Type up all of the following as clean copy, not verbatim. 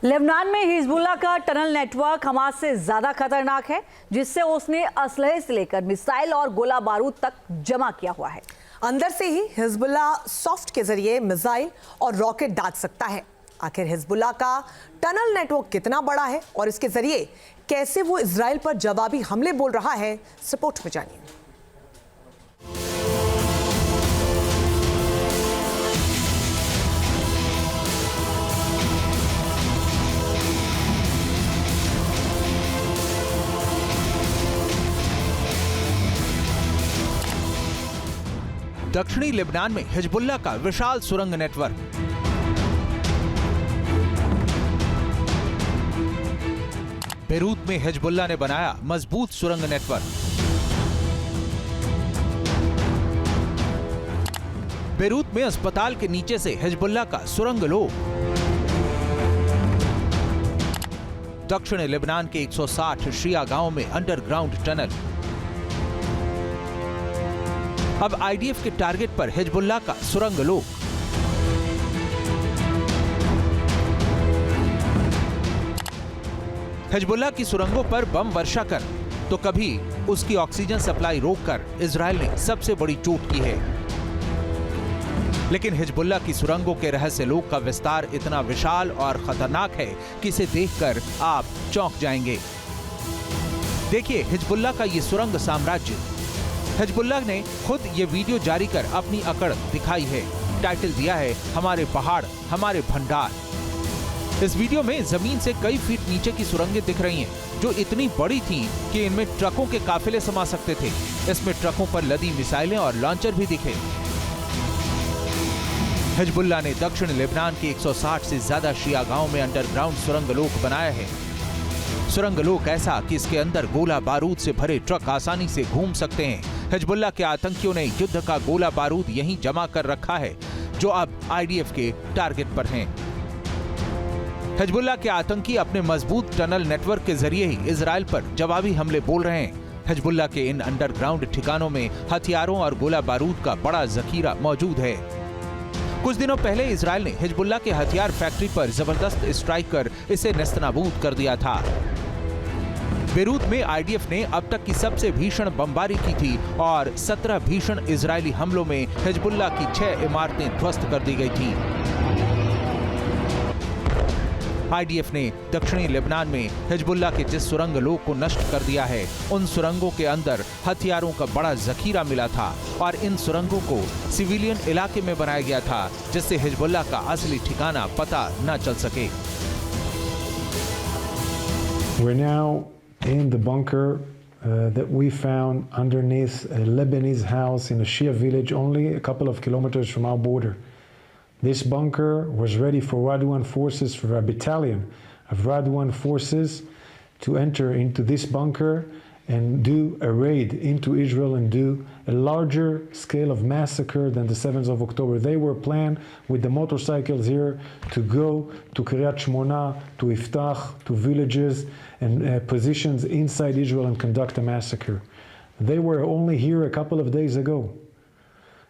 Lebanon में Hezbollah का tunnel network Hamas से ज्यादा खतरनाक है, जिससे उसने असलहे से लेकर मिसाइल और गोला बारूद तक जमा किया हुआ है। अंदर से ही हिजबुल्लाह सॉफ्ट के जरिए मिसाइल और रॉकेट दाग सकता है। आखिर हिजबुल्लाह का टनल नेटवर्क कितना बड़ा है और इसके जरिए कैसे वो इजराइल पर जवाबी हमले बोल रहा है, रिपोर्ट में जानिए। दक्षिणी लेबनान में हिजबुल्लाह का विशाल सुरंग नेटवर्क। बेरूत में हिजबुल्लाह ने बनाया मजबूत सुरंग नेटवर्क। बेरूत में अस्पताल के नीचे से हिजबुल्लाह का सुरंग लो। दक्षिण लेबनान के 160 शिया गांवों में अंडरग्राउंड टनल। अब आईडीएफ के टारगेट पर हिजबुल्लाह का सुरंग लो। हिजबुल्लाह की सुरंगों पर बम वर्षा कर तो कभी उसकी ऑक्सीजन सप्लाई रोककर इजराइल ने सबसे बड़ी चोट की है। लेकिन हिजबुल्लाह की सुरंगों के रहस्य लोक का विस्तार इतना विशाल और खतरनाक है कि इसे देखकर आप चौंक जाएंगे। देखिए हिजबुल्लाह का ये सुरंग साम्राज्य। हिजबुल्लाह ने खुद ये वीडियो जारी कर अपनी अकड़ दिखाई है। टाइटल दिया है हमारे पहाड़ हमारे भंडार। इस वीडियो में जमीन से कई फीट नीचे की सुरंगें दिख रही हैं, जो इतनी बड़ी थीं कि इनमें ट्रकों के काफिले समा सकते थे। इसमें ट्रकों पर लदी मिसाइलें और लॉन्चर भी दिखे। हिजबुल्लाह ने दक्षिण लेबनान के 160 से ज्यादा शिया गांवों में अंडरग्राउंड सुरंग लोक बनाया है। सुरंग लोक ऐसा कि इसके अंदर गोला बारूद से भरे ट्रक आसानी से घूम सकते हैं। हिजबुल्लाह के आतंकियों ने युद्ध का गोला बारूद यहीं जमा कर रखा है, जो अब आईडीएफ के टारगेट पर हैं। हिजबुल्लाह के आतंकी अपने मजबूत टनल नेटवर्क के जरिए ही इजराइल पर जवाबी हमले बोल रहे हैं। हिजबुल्लाह के इन अंडरग्राउंड ठिकानों में हथियारों और गोला बारूद का बड़ा जखीरा मौजूद है। कुछ दिनों पहले इजराइल ने हिजबुल्लाह के हथियार फैक्ट्री पर जबरदस्त स्ट्राइक कर इसे नेस्तनाबूद कर दिया था। बेरूत में आईडीएफ ने अब तक की सबसे भीषण बमबारी की थी और 17 भीषण इजरायली हमलों में हिजबुल्लाह की 6 इमारतें ध्वस्त कर दी गई थी। आईडीएफ ने दक्षिणी लेबनान में हिजबुल्लाह के जिस सुरंग लोक को नष्ट कर दिया है, उन सुरंगों के अंदर हथियारों का बड़ा जखीरा मिला था और इन सुरंगों को सिविलियन इलाके में बनाया गया था, जिससे हिजबुल्लाह का असली ठिकाना पता न चल सके। We're now in the bunker that we found underneath a Lebanese house in a Shia village only a couple of kilometers from our border. This bunker was ready for Radwan forces, for a battalion of Radwan forces to enter into this bunker and do a raid into Israel and do a larger scale of massacre than the 7th of October. They were planned with the motorcycles here to go to Kiryat Shmona, to Iftach, to villages and positions inside Israel and conduct a massacre. They were only here a couple of days ago.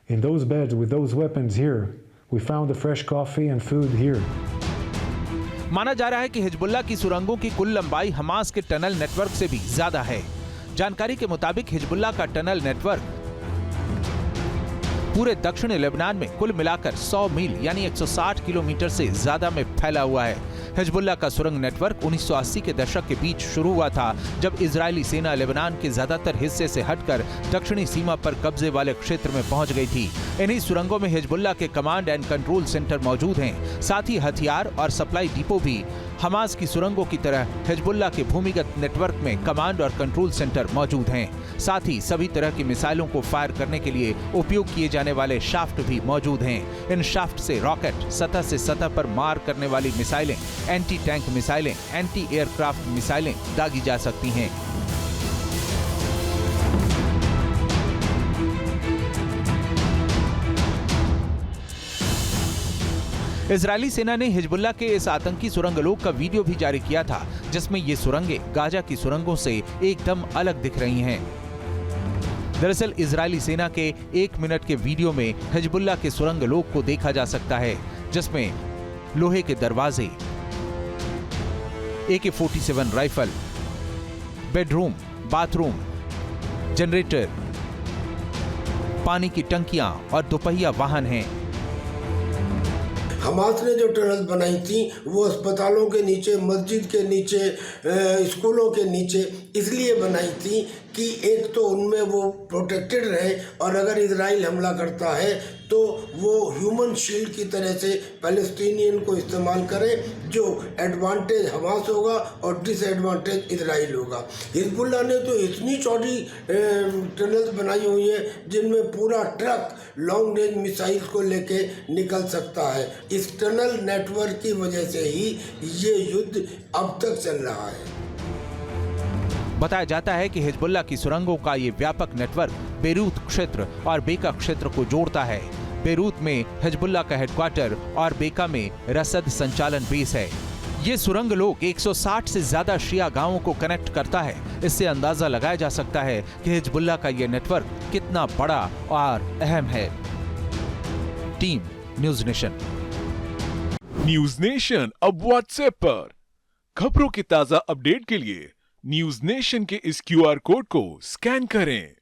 In those beds with those weapons here, we found the fresh coffee and food here. माना जा रहा है कि Hezbollah की सुरंगों की कुल लंबाई हमास के टनल नेटवर्क से भी ज्यादा है। जानकारी के मुताबिक हिजबुल्लाह का टनल नेटवर्क पूरे दक्षिण लेबनान में कुल मिलाकर 100 मील यानी 160 किलोमीटर से ज्यादा में फैला हुआ है। हिजबुल्लाह का सुरंग नेटवर्क 1980 के दशक के बीच शुरू हुआ था, जब इजरायली सेना लेबनान के ज्यादातर हिस्से से हटकर दक्षिणी सीमा पर कब्जे वाले क्षेत्र में पहुंच गई थी। इन्हीं सुरंगों में हिजबुल्लाह के कमांड एंड कंट्रोल सेंटर मौजूद हैं। साथ ही हथियार और सप्लाई डिपो भी हमास की सुरंगों की तरह हिजबुल्लाह के भूमिगत नेटवर्क में कमांड और कंट्रोल सेंटर मौजूद हैं। साथ ही सभी तरह की मिसाइलों को फायर करने के लिए उपयोग किए जाने वाले शाफ्ट भी मौजूद हैं। इन शाफ्ट से रॉकेट, सतह से सतह पर मार करने वाली मिसाइलें, एंटी टैंक मिसाइलें, एंटी एयरक्राफ्ट मिसाइलें दागी जा सकती हैं। इजरायली सेना ने हिजबुल्लाह के इस आतंकी सुरंग लोक का वीडियो भी जारी किया था, जिसमें ये सुरंगें गाजा की सुरंगों से एकदम अलग दिख रही हैं। दरअसल इजरायली सेना के 1 मिनट के वीडियो में हिजबुल्लाह के सुरंग लोक को देखा जा सकता है, जिसमें लोहे के दरवाजे, AK-47 rifle, bedroom, bathroom, generator, पानी की टंकियां और दोपहिया वाहन हैं। हमास ने जो टनल बनाई थी वो अस्पतालों के नीचे, मस्जिद के नीचे, स्कूलों के नीचे इसलिए बनाई थी कि एक तो उनमें वो प्रोटेक्टेड रहे और अगर इजराइल हमला करता है तो वो ह्यूमन शील्ड की तरह से पैलेस्टीनियन को इस्तेमाल करे, जो एडवांटेज हमास होगा और डिसएडवांटेज इजराइल होगा। हिजबुल्लाह ने तो इतनी चौड़ी टनल्स बनाई हुई है जिनमें पूरा ट्रक लॉन्ग रेंज मिसाइल को लेके निकल सकता है। इस टनल नेटवर्क की वजह से ही ये युद्ध अब तक चल रहा है। बताया जाता है कि हिजबुल्लाह की सुरंगों का ये व्यापक नेटवर्क बेरूत क्षेत्र और बेका क्षेत्र को जोड़ता है। बेरूत में हिजबुल्लाह का हेडक्वार्टर और बेका में रसद संचालन बेस है। ये सुरंग लोक 160 से ज्यादा शिया गांवों को कनेक्ट करता है। इससे अंदाजा लगाया जा सकता है कि हिजबुल्लाह का ये नेटवर्क कितना बड़ा और अहम है। Team news nation. News nation अब व्हाट्सएप पर खबरों की ताजा अपडेट के लिए न्यूज नेशन के इस QR कोड को स्कैन करें।